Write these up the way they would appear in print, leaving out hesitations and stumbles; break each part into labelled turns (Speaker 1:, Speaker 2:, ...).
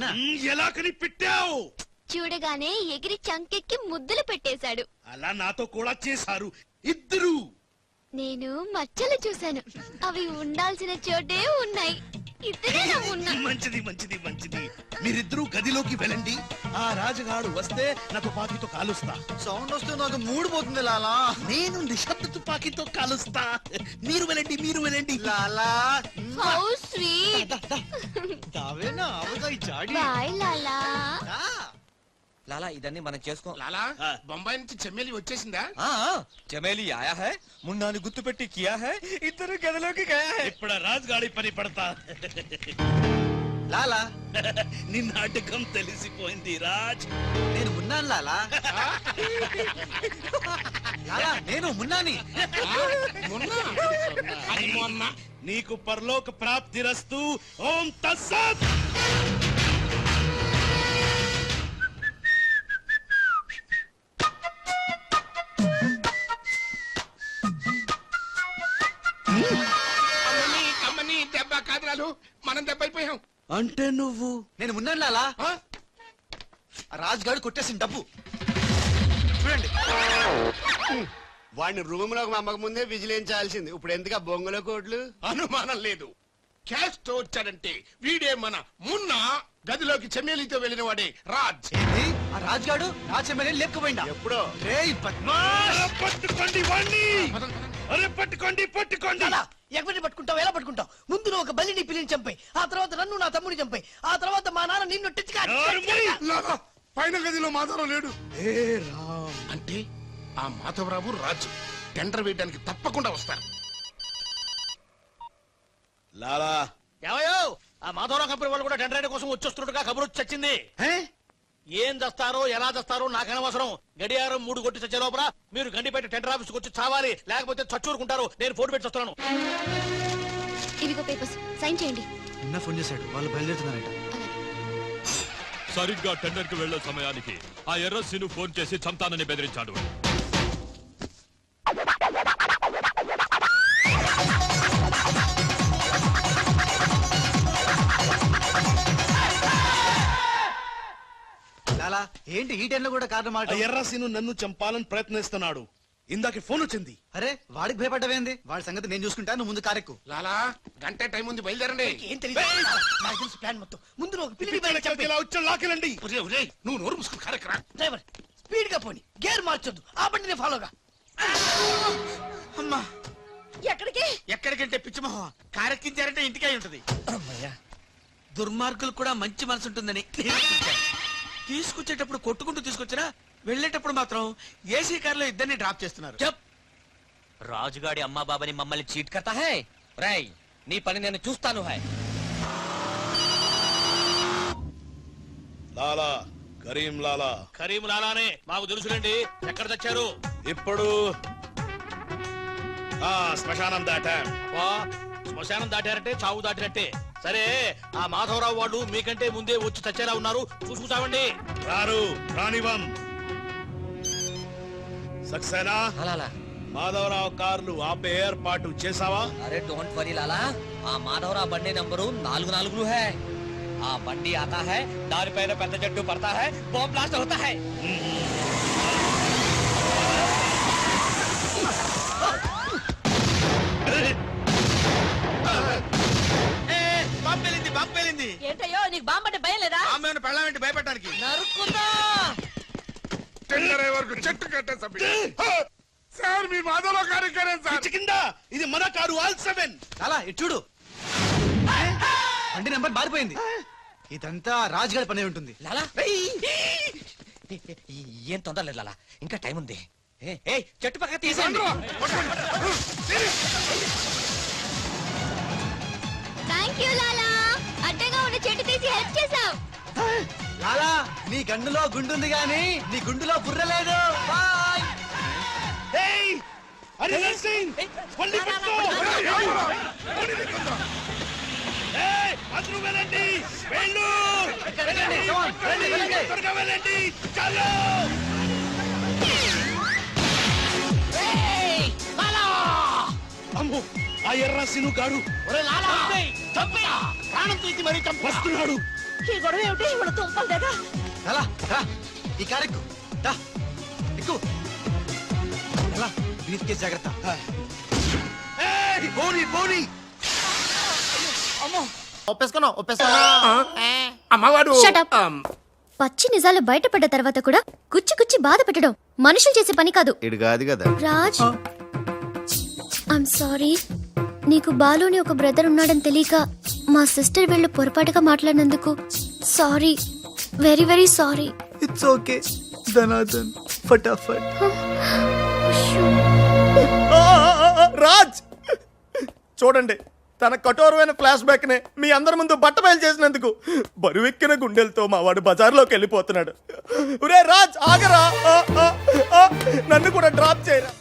Speaker 1: విన్నా.
Speaker 2: ఎలా కనిపెట్టావు?
Speaker 3: చూడగానే ఎగిరి చంకెక్కి ముద్దులు పెట్టేశాడు.
Speaker 2: అలా నాతో కూడా చేశారు ఇద్దరు.
Speaker 3: నేను మచ్చలు చూశాను, అవి ఉండాల్సిన చోటే ఉన్నాయి.
Speaker 2: మంచిది మంచిది మంచిది. మీరిద్దరూ గదిలోకి వెళ్ళండి. ఆ రాజుగాడు వస్తే నా తుపాకీతో కాలుస్తా.
Speaker 1: సౌండ్ వస్తే నాకు మూడు పోతుంది లాలా.
Speaker 2: నేను నిశ్శబ్ద తుపాకీతో కాలుస్తా. మీరు వెళ్ళండి, మీరు వెళ్ళండి.
Speaker 1: లాలా
Speaker 3: హౌ స్వీట్.
Speaker 1: దావేనా అవగా జాడి.
Speaker 3: బాయ్ లాలా.
Speaker 4: లాలా ఇదన్నీ మనం చేసుకో.
Speaker 5: లాలా బొంబాయి నుంచి చెమ్మేలి వచ్చేసిందా?
Speaker 4: చమేలి ఆయా హై, మున్నాని గుర్తు పెట్టి కియా హై, ఇద్దరు గదిలోకి గయా హై.
Speaker 2: ఇప్పుడు రాజుగాడి పని పడతా.
Speaker 1: లాలా
Speaker 2: నీ నాటకం తెలిసిపోయింది రాజ్.
Speaker 1: నేను మున్నాను లాలా. లాలా నేను మున్నాని.
Speaker 2: నీకు పరలోక ప్రాప్తిరస్తు. ఓం తస్సత్.
Speaker 5: దెబ్బ కాదురాలు, మనం దెబ్బైపోయాం.
Speaker 2: అంటే నువ్వు?
Speaker 1: నేను మున్నాను లాలా. రాజుగాడు కొట్టేసిన డబ్బు చూడండి.
Speaker 6: వాడిని రూమ్ లోకి అమ్మక ముందే విజిలించాల్సింది. ఇప్పుడు ఎందుకు బొంగుల కోట్లు?
Speaker 5: అనుమానం లేదు. క్యాష్ తో వచ్చాడంటే వీడే మన మున్నా. గదిలోకి చెమ్మేలితో వెళ్ళిన వాడే రాజ్.
Speaker 1: ఆ రాజుగాడు నా చెమ్మెల్ని లేపుకుపోయిందా?
Speaker 6: ఎప్పుడో.
Speaker 2: పట్టుకోండి వాణ్ణి. అరే పట్టుకోండి పట్టుకోండి.
Speaker 7: ఎవరిని పట్టుకుంటావు, ఎలా పట్టుకుంటావు? ముందు నువ్వు ఒక బలిని పిల్లిని చంపాయి, ఆ తర్వాత నన్ను నా తమ్ముడిని చంపాయి, ఆ తర్వాత మా నాన్న నిన్ను
Speaker 5: లాలా, పైన గదిలో మాధవరావు లేడు. అంటే ఆ మాధవరావు రాజు టెండర్ వేయడానికి తప్పకుండా వస్తారు.
Speaker 2: లాలా
Speaker 7: ఏమయ్యో, ఆ మాధవరావు కంపెనీ వాళ్ళు కూడా టెండర్ కోసం వచ్చేస్తున్నట్టుగా కబురు వచ్చింది. ఏం చేస్తారో ఎలా చేస్తారో నాకు అనవసరం. గడియారం 3 కొట్టి చచ్చే లోపల మీరు గండిపేట టెండర్ ఆఫీస్కి వచ్చి చావాలి, లేకపోతే చచ్చూరుకుంటారు. నేను ఫోన్ పెట్టి వస్తున్నాను.
Speaker 3: ఇదిగో పేపర్స్, సైన్ చేయండి.
Speaker 1: నిన్న ఫోన్ చేశాడు, వాళ్ళు బయలుదేరుతున్నారట.
Speaker 8: సరిగ్గా టెండర్ కి వెళ్లే సమయానికి ఆ ఎర్రస్సీను ఫోన్ చేసి చంతానని బెదిరించాడు.
Speaker 1: లాలా ఏంటి ఈ టైంలో కూడా కారణం మాట?
Speaker 2: ఎర్రసీను నన్ను చంపాలని ప్రయత్నిస్తున్నాడు. ఇందాక ఫోన్ వచ్చింది.
Speaker 1: అరే వాడికి భయపడ్డవేంది? వాడి సంగతి నేను చూసుకుంటా, నువ్వు ముందు కారెక్కు.
Speaker 5: లాలా గంటే టైం ఉంది, బయలుదేరండి.
Speaker 7: ఏం తెలియదు, నాకు తెలుసు ప్లాన్ మొత్తం. ముందు నువ్వు ఒక పిల్లిని చంపాయి.
Speaker 2: లాకెళ్ళండి.
Speaker 5: నువ్వు నోరు మూసుకుని కారెక్కరా.
Speaker 7: డ్రైవర్ స్పీడ్ గా పోని, గేర్ మార్చొద్దు, ఆ బండిని ఫాలోగా.
Speaker 1: అమ్మా
Speaker 7: ఎక్కడికి?
Speaker 1: ఎక్కడికంటే పిచ్చిమోహం కారెక్కించారంటే ఇంటికి అయి ఉంటది. దుర్మార్గులు కూడా మంచి మనసు ఉంటుందని తీసుకొచ్చేటప్పుడు కొట్టుకుంటూ తీసుకొచ్చినా వెళ్ళేటప్పుడు మాత్రం ఏసీ కార్లో ఇద్దరిని డ్రాప్ చేస్తున్నారు.
Speaker 4: రాజుగాడి అమ్మా బాబాని మమ్మల్ని చీట్ కర్తా హై. రేయ్ నీ పని నేను చూస్తాను. హై
Speaker 2: లాలా కరీం లాలా.
Speaker 7: కరీం లాలానే మాకు తెలుసులేండి. ఎక్కడ తెచ్చారు?
Speaker 2: ఇప్పుడు శ్మశానం దాటాం.
Speaker 7: శ్మశానం దాటారంటే చావు దాటినట్టే. సరే, ఆ మాధవరావు వాళ్ళు మీకంటే ముందే వచ్చి చచ్చేలా ఉన్నారు, చూసుకుంటామండి.
Speaker 2: రారు రానివం. సక్సేనా
Speaker 4: లాలా,
Speaker 2: మాధవరావు కార్లు ఆపే ఏర్పాటు చేసావా?
Speaker 4: అరే డోంట్ వరీ లాలా, ఆ మాధవరావు బండి నంబరు 44 హై. ఆ బండి ఆతా హై, దానిపైన పెద్ద జట్టు పడతా హై, బాంబ్ బ్లాస్ట్ అవుతా హై.
Speaker 1: బాంబేలింది.
Speaker 7: ఏంటయ్యో నీకు బాంబ్ భయం లేదా?
Speaker 1: ఆమెను పెళ్ళామేంటి భయపడడానికి?
Speaker 7: నరుకుతా.
Speaker 5: టెండర్ వరకు చెట్టు కట్టేసా సార్. మీ మాధవరావు కార్యక్రమం సార్.
Speaker 2: కింద ఇది మన కారు ఆల్ 7.
Speaker 1: అలా చూడు, బండి నెంబర్ మారిపోయింది. ఇదంతా రాజుగారి పనే ఉంటుంది.
Speaker 4: లాలా ఏం తొందర లేదు లాలా, ఇంకా టైం ఉంది. చెట్టు పక్క తీసేయండి.
Speaker 3: థ్యాంక్ యూ లాలా, అడ్డగా ఉన్న చెట్టు తీసి హెల్ప్ చేసావు.
Speaker 1: లాలా నీ గండులో గుండుంది గాని నీ గుండులో బుర్ర లేదు. బాయ్.
Speaker 2: అరే నర్సింగ్ బండి పట్టుకో. అందరూ వెళ్ళండి, వెళ్ళు త్వరగా వెళ్ళండి. చలో అమ్మో, ఆ ఎర్రసీను గాడు
Speaker 7: ప్రాణం తీసి మరీ
Speaker 2: వస్తున్నాడు.
Speaker 9: ఈ గొడవ ఏమిటి ఇవాళ తుంపలేదా
Speaker 1: రా, రా, ఈ కారు ఎక్కు. రా, ఎక్కు. రా, బ్రీఫ్ కేస్ జాగ్రత్త. పోనీ పోనీ.
Speaker 5: అమ్మవాడు
Speaker 3: Shut up. పచ్చి నిజాలు బయటపడ్డ తర్వాత కూడా గుచ్చి గుచ్చి బాధ పెట్టడం మనుషులు చేసే పని కాదు.
Speaker 6: ఇడు కాదు కదా.
Speaker 3: Raj I'm sorry. నీకు బాలుని ఒక బ్రదర్ ఉన్నాడని తెలియక మా సిస్టర్ వీళ్ళు పొరపాటుగా మాట్లాడినందుకు sorry, very very sorry.
Speaker 1: It's okay ధనాధన్ ఫటాఫట్.
Speaker 10: రాజ్ చూడండి, తన కఠోరమైన ఫ్లాష్ బ్యాక్ ని మీ అందరి ముందు బట్టబయలు చేసినందుకు బరువెక్కిన గుండెలతో మా వాడు బజార్లోకి వెళ్ళిపోతున్నాడు. ఒరే రాజ్ ఆగరా, నన్ను కూడా డ్రాప్ చేయరా.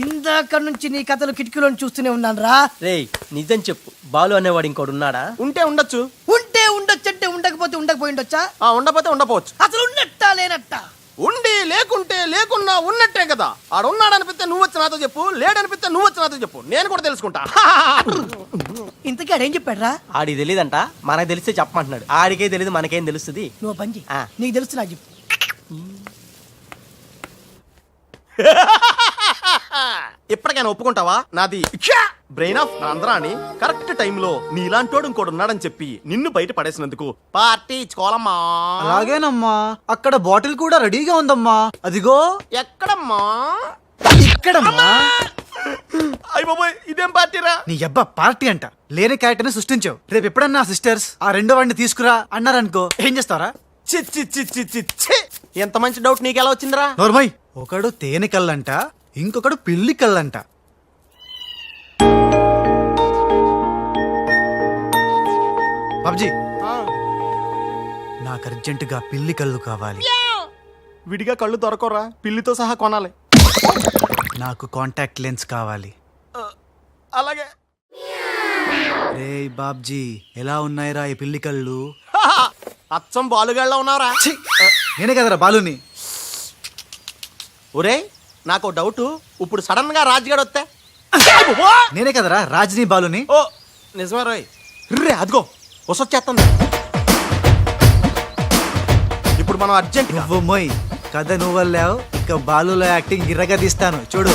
Speaker 9: ఇందాక నుంచి నీ కథలు కిటికీలో చూస్తూనే ఉన్నాను రా.
Speaker 11: రేయ్ నిజం చెప్పు, బాలు అనేవాడు ఇంకోడు ఉన్నాడా?
Speaker 10: ఉంటే ఉండొచ్చు,
Speaker 9: ఉంటే ఉండొచ్చంటే ఉండకపోతే ఉండకపోయి ఉండొచ్చా?
Speaker 10: ఉండపోతే ఉండపోవచ్చు.
Speaker 9: అసలు ఉన్నట్టా లేనట్టా?
Speaker 10: ఉండి లేకుంటే లేకున్నా ఉన్నట్టే కదా. ఆడున్నాడనిపిస్తే నువ్వు వచ్చి నాతో చెప్పు, లేడనిపిస్తే నువ్వు వచ్చి నాతో చెప్పు, నేను కూడా తెలుసుకుంటా.
Speaker 9: ఇంతకీ ఆడేం చెప్పాడు రా?
Speaker 11: ఆడికి తెలియదంట, మనకు తెలిస్తే చెప్పమంటున్నాడు. ఆడికే తెలియదు, మనకేం తెలుస్తుంది?
Speaker 9: నువ్వు పని చెయ్యి.
Speaker 11: ఆ.
Speaker 9: నీకు తెలుసు నాకు చెప్పు.
Speaker 10: ఇప్పటికైనా ఒప్పుకుంటావా? నాది బ్రెయిన్ ఆఫ్ ఆంధ్రాని కరెక్ట్ టైంలో నీలాంటోడు ఇంకోడు ఉన్నాడని చెప్పి నిన్ను బయట పడేసినందుకు పార్టీ ఇచ్చుకోవాలమ్మా.
Speaker 1: అలాగేనమ్మా, అక్కడ బాటిల్ కూడా రెడీగా ఉందమ్మా. అదిగో
Speaker 10: ఎక్కడమ్మా?
Speaker 1: ఇక్కడమ్మా.
Speaker 10: అయ్య బాబోయ్, ఇదేం పార్టీరా?
Speaker 1: నీ అబ్బా పార్టీ అంట లేని క్యారెక్టర్ ని సృష్టించావు. రేపు ఎప్పుడన్నా సిస్టర్స్ ఆ రెండో వాడిని తీసుకురా అన్నారనుకో, ఏం చేస్తారా?
Speaker 10: చి చి చి చి చి చి. ఎంత మంచి డౌట్ నీకెలా వచ్చిందిరా?
Speaker 1: నోర్మయ్, ఒకడు తేనె కళ్ళంట, ఇంకొకడు పిల్లి కళ్ళంట. బాబ్జీ, నాకు అర్జెంటుగా పిల్లి కళ్ళు కావాలి.
Speaker 10: విడిగా కళ్ళు దొరకరా, పిల్లితో సహా కొనాలి.
Speaker 1: నాకు కాంటాక్ట్ లెన్స్ కావాలి.
Speaker 10: అలాగే.
Speaker 1: రే బాబ్జీ, ఎలా ఉన్నాయిరా ఈ పిల్లి కళ్ళు?
Speaker 10: అచ్చం బాలుగాళ్ళ ఉన్నారా?
Speaker 1: ఛీ, నేనే కదరా బాలుని.
Speaker 10: ఒరే నాకు డౌట్, ఇప్పుడు సడన్ గా రాజుగాడు వస్తే?
Speaker 1: నేనే కదరా రాజనీ బాలుని.
Speaker 10: ఓ నిజమే రోయ్. రే అదిగో వసొచ్చేస్తుంది. ఇప్పుడు మనం అర్జెంట్
Speaker 1: నువ్వు మొయ్ కథ నువ్వు వెళ్ళావు, ఇక బాలులో యాక్టింగ్ గిర్రగా తీస్తాను చూడు.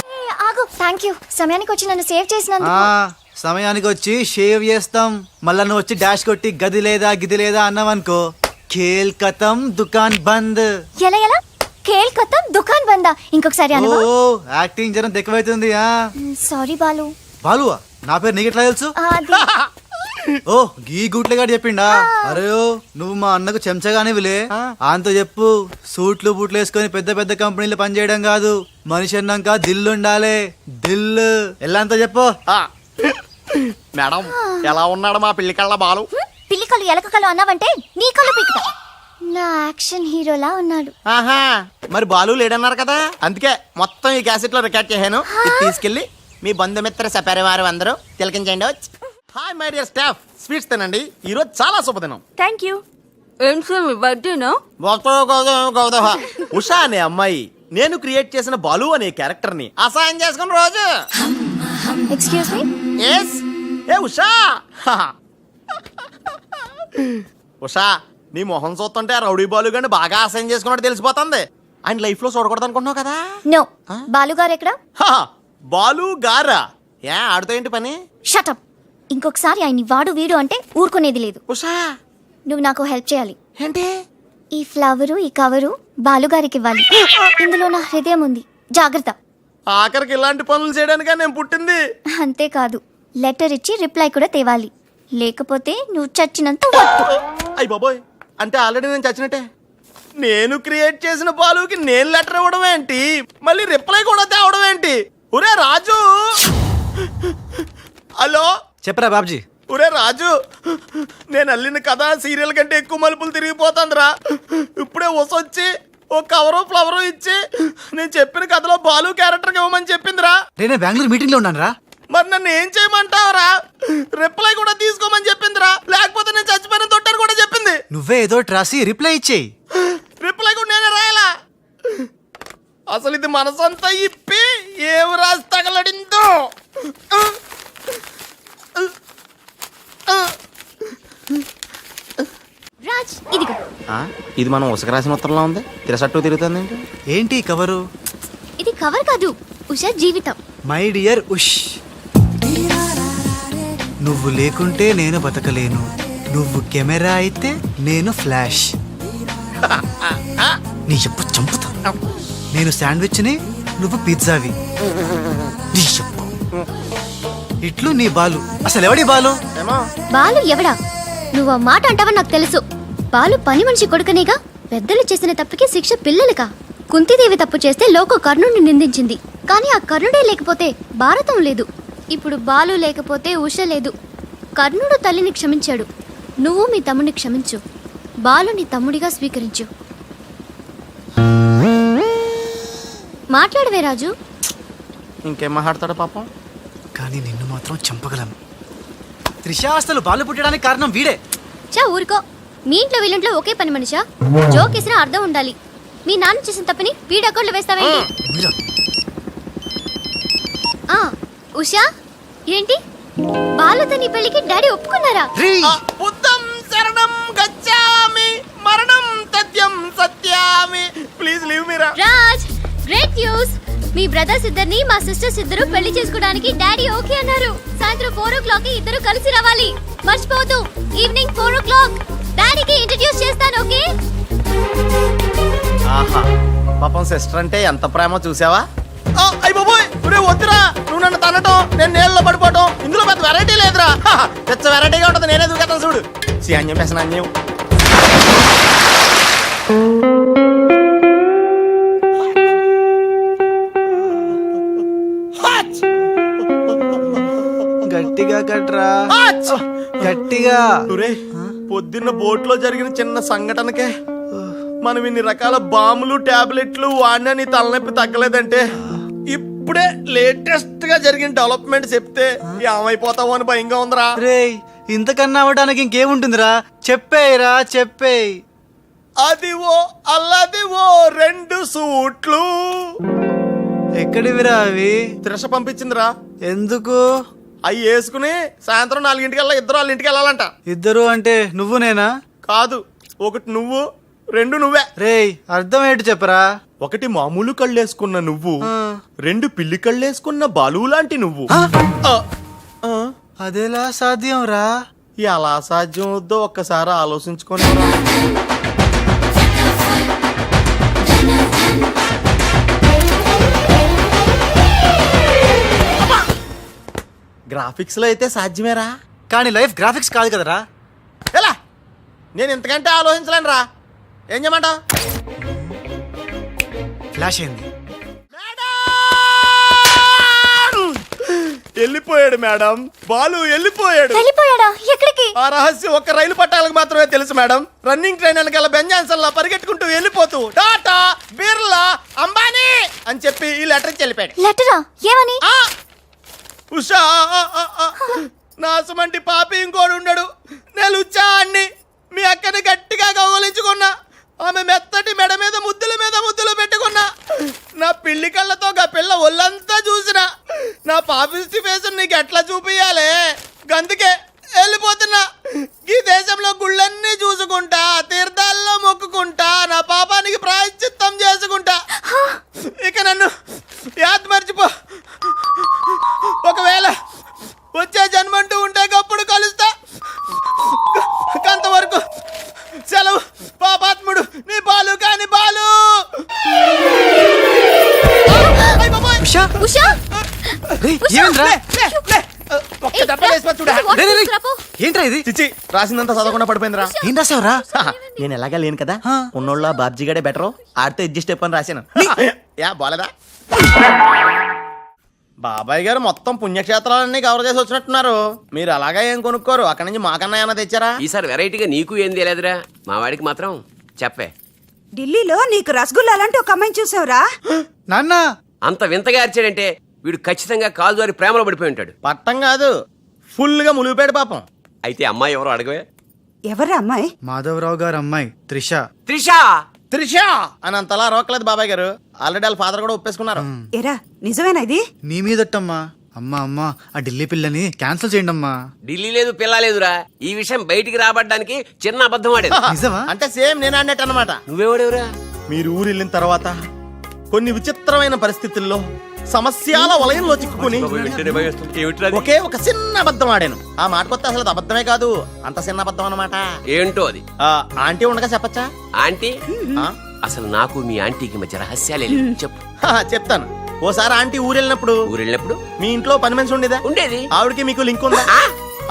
Speaker 3: ఆగు, థ్యాంక్ యూ. సమయానికి వచ్చి నన్ను సేవ్ చేసినందుకు.
Speaker 1: సమయానికి వచ్చి షేవ్ చేస్తాం. మళ్ళా నువ్వు వచ్చి డాష్ కొట్టి గది లేదా గిది లేదా అన్నావనుకో, ఖేల్ కతం దుకాన్ బంద్.
Speaker 3: ఎలా ఎలా? ఖేల్ ఖతం దుకాన్ బందా? ఇంకొకసారి అనవా?
Speaker 1: ఓ యాక్టింగ్ జరం ఎక్కువైతుంది.
Speaker 3: సారీ బాలు.
Speaker 1: బాలువా? నా పేరు నీకు ఎట్లా తెలుసు?
Speaker 3: అది
Speaker 1: ఓ గీ గుట్లగాడు చెప్పిండా? అరే నువ్వు మా అన్నకు చెంచగానే విలే. ఆయనతో చెప్పు, సూట్లు బూట్లు వేసుకొని పెద్ద పెద్ద కంపెనీలు పనిచేయడం కాదు, మనిషి అన్నాక దిల్లు ఉండాలి. దిల్లు ఎల్లంతో చెప్పు.
Speaker 10: మేడం ఎలా ఉన్నాడు మా పిల్లి కళ్ళ బాలు?
Speaker 3: పిల్లి కళ్ళు ఎలక కళ్ళు అన్నావంటే నీ కళ్ళు పీకుతా. నా యాక్షన్ హీరోలా ఉన్నాడు.
Speaker 10: ఆహా, మరి బాలు లేడన్నారు కదా, అందుకే మొత్తం ఈ క్యాసెట్ లో రికార్డ్ చేశాను. ఇది తీసుకెళ్లి మీ బంధుమిత్ర సపరివారు అందరూ తిలకించండి. Hi my dear staff, sweets తినండి, ఈ రోజు చాలా శుభదినం.
Speaker 9: Thank you. ఏం సార్ మీ బర్త్డేనా?
Speaker 10: ఉషా అనే అమ్మాయి నేను క్రియేట్ చేసిన బాలు అనే క్యారెక్టర్ ని అసహాయం చేసుకున్న రోజు.
Speaker 3: Excuse me.
Speaker 10: ఎస్. ఏ ఉషా, ఉషా నీ మొహం చూస్తుంటే ఆ రౌడీ బాలు గాని బాగా అసహాయం చేసుకున్నట్టు తెలిసిపోతుంది. ఆయన లైఫ్ లో చూడకూడదు అనుకుంటున్నావు కదా.
Speaker 3: నో. బాలు గారు ఎక్కడ?
Speaker 10: బాలు గారా? ఏ ఆడుతో ఏంటి పని?
Speaker 3: షటప్. ఇంకొకసారి ఆయన్ని వాడు వీడు అంటే ఊరుకునేది లేదు.
Speaker 10: ఉషా
Speaker 3: నువ్వు నాకు హెల్ప్ చేయాలి.
Speaker 10: ఏంటి?
Speaker 3: ఈ ఫ్లవరు ఈ కవరు బాలుగారికి ఇవ్వాలి. ఇందులో నా హృదయం ఉంది, జాగ్రత్త.
Speaker 10: ఆఖరికి ఇలాంటి పనులు చేయడానికే నేను పుట్టింది.
Speaker 3: అంతేకాదు, లెటర్ ఇచ్చి రిప్లై కూడా తేవాలి, లేకపోతే నువ్వు చచ్చినంత.
Speaker 10: అయ్య బాబోయ్, అంటే ఆల్రెడీ నేను చచ్చినట్టే. నేను క్రియేట్ చేసిన బాలుకి నేను లెటర్ ఇవ్వడం ఏంటి, మళ్ళీ రిప్లై కూడా తేవడం ఏంటి? ఒరే రాజు. హలో
Speaker 1: చెప్పరా బాబ్జీ.
Speaker 10: ఒరే రాజు, నేను అల్లిన కథ సీరియల్ కంటే ఎక్కువ మలుపులు తిరిగిపోతుందిరా. ఇప్పుడే వసొచ్చి ఓ కవరు ఫ్లవరు ఇచ్చి నేను చెప్పిన కథలో బాలు క్యారెక్టర్ ఇవ్వమని చెప్పిందిరా.
Speaker 1: నేనే బెంగళూరు మీటింగ్ లో ఉన్నాను రా.
Speaker 10: మరి నన్ను ఏం చేయమంటావరా? రిప్లై కూడా తీసుకోమని చెప్పిందిరా, లేకపోతే నేను చచ్చిపోయిన తొట్టని కూడా చెప్పింది.
Speaker 1: నువ్వే ఏదో రాసి రిప్లై ఇచ్చేయి.
Speaker 10: రిప్లై కూడా నేనే రాయాలా? అసలు ఇది మనసంతా ఇప్పి ఏం రాసి తగలడిందో.
Speaker 3: రాజ్ ఇదిగో.
Speaker 11: ఇది మనం ఉసక రాసిన ఉత్తరంలో ఉంది తిరసట్టు తిరుగుతుంది ఏంటి?
Speaker 1: ఏంటి ఈ కవరు?
Speaker 3: ఇది కవర్ కాదు, ఉషా జీవితం.
Speaker 1: మై డియర్ ఉష్, నువ్వు లేకుంటే నేను బతకలేను. నువ్వు కెమెరా అయితే నేను ఫ్లాష్. నీ చెప్పు చంపుతా. నేను శాండ్విచ్ని, నువ్వు పిజ్జావి. నీ చెప్పు ఇట్లు నీ బాలు. అసలు ఎవడి బాలు?
Speaker 3: బాలు ఎవడా? నువ్వు ఆ మాట అంటావని నాకు తెలుసు. బాలు పని మనిషి కొడుకనేగా. పెద్దలు చేసిన తప్పుకి శిక్ష పిల్లలకా? కుంతీదేవి తప్పు చేస్తే లోక కర్ణుడిని నిందించింది, కానీ ఆ కర్ణుడే లేకపోతే భారతం లేదు. ఇప్పుడు బాలు లేకపోతే ఉష లేదు. కర్ణుడు తల్లిని క్షమించాడు, నువ్వు మీ తమ్ముడిని క్షమించు. బాలుని తమ్ముడిగా స్వీకరించు. మాట్లాడవే రాజు.
Speaker 11: ఇంకేం మాట్లాడతాడు పాపం.
Speaker 1: కానీ నిన్ను మాత్రం చంపగలను. త్రిష, అసలు బాలు పుట్టడానికి కారణం వీడే.
Speaker 3: చా ఊరుకో. మీ ఇంట్లో వీళ్ళంట్లో ఒకే పని మనిషా? జోక్ వేసినా అర్థం ఉండాలి. మీ నాన్న చేసిన తప్పని వీడి అకౌంట్లో వేస్తావేంటి? ఉషా, ఏంటి బాలుతో నీ పెళ్లికి డాడీ ఒప్పుకున్నారా?
Speaker 10: బుద్ధం శరణం గచ్చామి, మరణం తథ్యం సత్యామి. ప్లీజ్ లీవ్ మీ రా.
Speaker 3: Raj, great news. మీ బ్రదర్స్ ఇద్దరిని మా సిస్టర్స్ ఇద్దరు పెళ్లి చేసుకోవడానికి డాడీ ఓకే అన్నారు. సాయంత్రం 4 o'clock ఇద్దరు కలిసి రావాలి. మర్చిపోవద్దు, ఈవినింగ్ 4 o'clock. డాడీకి ఇంట్రడ్యూస్ చేస్తాను, ఓకే?
Speaker 11: ఆహా, పాపం సిస్టర్ అంటే ఎంత ప్రేమో చూసావా?
Speaker 10: అయ్య బాబోయ్, వద్దురా. నువ్వు నన్ను తనటం, నేను నీళ్ళలో పడిపోవటం, ఇందులో పెద్ద వెరైటీ లేదురా. పెద్ద వెరైటీగా ఉంటుంది. నేనే దూకేస్తాను చూడు. అన్యం పేసిన అన్యం.
Speaker 1: గట్టిగా కట్రా, గట్టిగా.
Speaker 10: పొద్దున్న బోట్లో జరిగిన చిన్న సంఘటనకే మనం ఇన్ని రకాల బాంబులు టాబ్లెట్లు వాడినా నీ తలనొప్పి తగ్గలేదంటే, ఇప్పుడే లేటెస్ట్ గా జరిగిన డెవలప్మెంట్ చెప్తే ఏమైపోతావు అని భయంగా ఉందిరా.
Speaker 1: రేయ్, ఇంతకన్నా అవ్వడానికి ఇంకేముంటుందిరా? చెప్పేయరా, చెప్పేయ్.
Speaker 10: అదివో అల్లదివో 2 సూట్లు.
Speaker 1: ఎక్కడివిరా అవి?
Speaker 10: త్రిష పంపించిందిరా.
Speaker 1: ఎందుకు?
Speaker 10: అవి వేసుకుని సాయంత్రం 4 ఇద్దరు వాళ్ళ ఇంటికి వెళ్ళాలంట.
Speaker 1: ఇద్దరు అంటే నువ్వు నేనా?
Speaker 10: కాదు, ఒకటి నువ్వు, 2 నువ్వే.
Speaker 1: రేయ్, అర్థం ఏంటి చెప్పరా?
Speaker 10: ఒకటి మామూలు కళ్ళేసుకున్న నువ్వు, 2 పిల్లి కళ్ళేసుకున్న బాలు లాంటి నువ్వు.
Speaker 1: అదెలా సాధ్యం రా?
Speaker 10: ఎలా సాధ్యం వద్దో ఒక్కసారి ఆలోచించుకొని. గ్రాఫిక్స్ లో అయితే సాధ్యమేరా,
Speaker 1: కానీ లైఫ్ గ్రాఫిక్స్ కాదు కదరా.
Speaker 10: ఎలా? నేను ఇంతకంటే ఆలోచించలేను రా. ఏం చేయమంటావు?
Speaker 1: ఫ్లాష్ అయింది.
Speaker 10: వెళ్ళిపోయాడు మేడం, బాలు వెళ్ళిపోయాడు.
Speaker 3: వెళ్ళిపోయాడా? ఎక్కడికి?
Speaker 10: ఆ రహస్యం ఒక్క రైలు పట్టాలకు మాత్రమే తెలుసు మేడం. రన్నింగ్ ట్రైన్ వెనకాల బెంజాన్సన్ లా పరిగెట్టుకుంటూ వెళ్ళిపోతూ టాటా, బిర్లా, అంబానీ అని చెప్పి ఈ లెటర్ ఇచ్చి వెళ్ళిపోయాడు.
Speaker 3: లెటరా? ఏమని?
Speaker 10: ఉషా, నాసుమంటి పాపి ఇంకోడు ఉండడు. నేను ఉచ్చాన్ని మీ అక్కని గట్టిగా కౌగలించుకున్నా. ఆమె మెత్తటి మెడ మీద ముద్దులు పెట్టుకున్నా. నా పిల్లి కళ్ళతో గా పిల్ల ఒళ్ళంతా చూసినా. నా పాపిస్టి ఫేస్ నీకు ఎట్లా చూపియాలే? గందుకే వెళ్ళిపోతున్నా. ఈ దేశంలో గుళ్ళన్నీ చూసుకుంటా, తీర్థాల్లో మొక్కుకుంటా, నా పాపానికి ప్రాయశ్చిత్తం చేసుకుంటా. ఇక నన్ను యాద్ మర్చిపో. ఒకవేళ వచ్చే జన్మంటూ ఉంటే అప్పుడు కలుస్తా. అంతవరకు సెలవు. పాపాత్ముడు నీ బాలు కాని బాలు.
Speaker 3: ఉషా, ఉషా,
Speaker 1: ఏంట్రా ఇది?
Speaker 10: చిచి, రాసిందంతా చదవకుండా పడిపోయిందిరా.
Speaker 1: ఏం రాసావురా?
Speaker 10: నేను ఎలాగా లేను కదా, ఉన్నోళ్ళ బాబ్జీగాడే బెటరు, ఆడితే అడ్జస్ట్ అయిపోయి రాశాను. యా బాలేదా? బాబాయ్ గారు మొత్తం పుణ్యక్షేత్రాలన్నీ కవర్ చేసి వచ్చినట్టున్నారు. మీరు అలాగా ఏం కొనుక్కోరు, అక్కడి నుంచి మాకన్నా ఏమైనా తెచ్చారా?
Speaker 12: ఈసారి వెరైటీగా నీకు ఏం తెలియదురా, మా వాడికి మాత్రం చెప్పే.
Speaker 9: ఢిల్లీలో నీకు రసగుల్లా లాంటి ఒక అమ్మాయిని చూసావురా?
Speaker 1: నాన్న
Speaker 12: అంత వింతగా అరిచాడంటే వీడు ఖచ్చితంగా కాలు జారి ప్రేమలో పడిపోయి ఉంటాడు.
Speaker 10: పట్టం కాదు, ఫుల్ గా ములిగిపోయాడు పాపం.
Speaker 12: అయితే అమ్మాయి ఎవరో అడగవే.
Speaker 9: ఎవరా అమ్మాయి?
Speaker 1: మాధవరావు గారు అమ్మాయి త్రిష.
Speaker 10: త్రిష అని అంతలా రోకలేదు బాబాయ్ గారు. ఆల్రెడీ వాళ్ళ ఫాదర్ కూడా ఒప్పేసుకున్నారు.
Speaker 9: ఎరా, నిజమేనా ఇది?
Speaker 1: నీ మీదట్టమ్మా. అమ్మా అమ్మా ఆ ఢిల్లీ పిల్లని క్యాన్సిల్ చేయండి అమ్మా.
Speaker 12: ఢిల్లీ లేదు పిల్ల లేదురా, ఈ విషయం బయటికి రాబడ్డానికి చిన్న అబద్ధం ఆడేది.
Speaker 1: నిజమా?
Speaker 10: అంటే సేమ్ నేను అన్నట్టు అనమాట.
Speaker 12: నువ్వెవడెవరా?
Speaker 10: మీరు ఊరు వెళ్ళిన తర్వాత కొన్ని విచిత్రమైన పరిస్థితుల్లో సమస్యల వలయంలో చిక్కుకుని ఒకే ఒక చిన్న అబద్ధం ఆడాను. ఆ మాట కొత్త అసలు అది అబద్ధమే కాదు, అంత చిన్న అబద్ధం అన్నమాట.
Speaker 12: ఏంటో అది?
Speaker 10: ఆంటీ ఉండగా చెప్పచ్చా?
Speaker 12: ఆంటీ? అసలు నాకు మీ ఆంటీకి మధ్య రహస్యాలే లేవు. చెప్పు.
Speaker 10: చెప్తాను. ఓసారి ఆంటీ ఊరెళ్ళినప్పుడు మీ ఇంట్లో పని మనిషి ఉండేదా?
Speaker 12: ఉండేది.
Speaker 10: ఆవిడకి మీకు లింక్ ఉందా?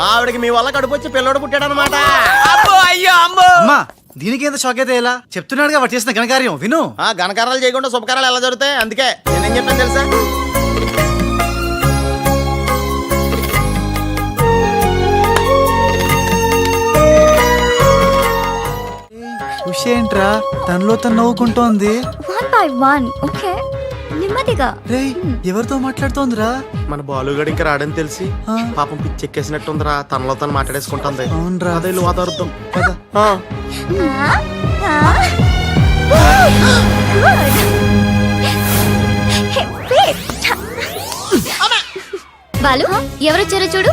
Speaker 10: ఆవిడకి మీ వల్ల కడుపు వచ్చి పిల్లడు పుట్టాడు అనమాట.
Speaker 1: అమ్మా దీనికి ఎంత షాక్ అయితే ఎలా చెప్తున్నాడుగా వాడు చేసిన ఘనకార్యం విను.
Speaker 10: ఘనకారాలు చేయకుండా శుభకారాలు ఎలా జరుగుతాయి? అందుకే నేనేం చెప్పాను తెలుసా?
Speaker 1: ఏంట్రా తనలో తను నవ్వుకుంటోంది.
Speaker 3: 1 by 1 ఓకే నెమ్మదిగా.
Speaker 1: రేయ్ ఎవరితో మాట్లాడుతోందిరా?
Speaker 10: మన బాలుగాడు ఇంకా రాడని తెలిసి పాపం పిచ్చెక్కేసినట్టుందిరా, తనలో తను మాట్లాడేసుకుంటుంది.
Speaker 1: అవునరా.
Speaker 10: అదే వాతావరణం.
Speaker 3: బాలు ఎవరొచ్చారో చూడు.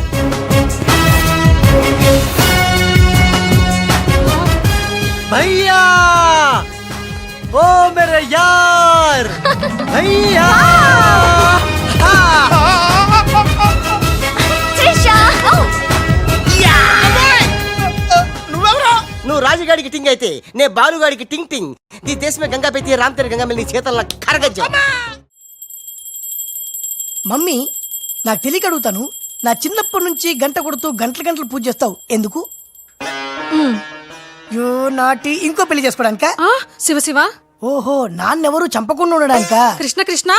Speaker 1: భయ్యా ఓ మేరే యార్ భయ్యా.
Speaker 11: నువ్వు రాజుగాడికి టింగ్ అయితే నే బాలుగాడికి టింగ్ టింగ్. నీ దేశమే గంగా పెట్టి రామ్ తెర గంగా నీ చేతల్లో కరగజ్జా.
Speaker 9: మమ్మీ నాకు తెలియక అడుగుతాను, నా చిన్నప్పటి నుంచి గంట కొడుతూ గంటలు గంటలు పూజ చేస్తావు ఎందుకు? యో నాటి ఇంకో పెళ్లి చేసుకోవడానిక?
Speaker 13: శివ శివ.
Speaker 9: ఓహో నాన్నెవరు చంపకుండా ఉండడానిక?
Speaker 13: కృష్ణ కృష్ణ.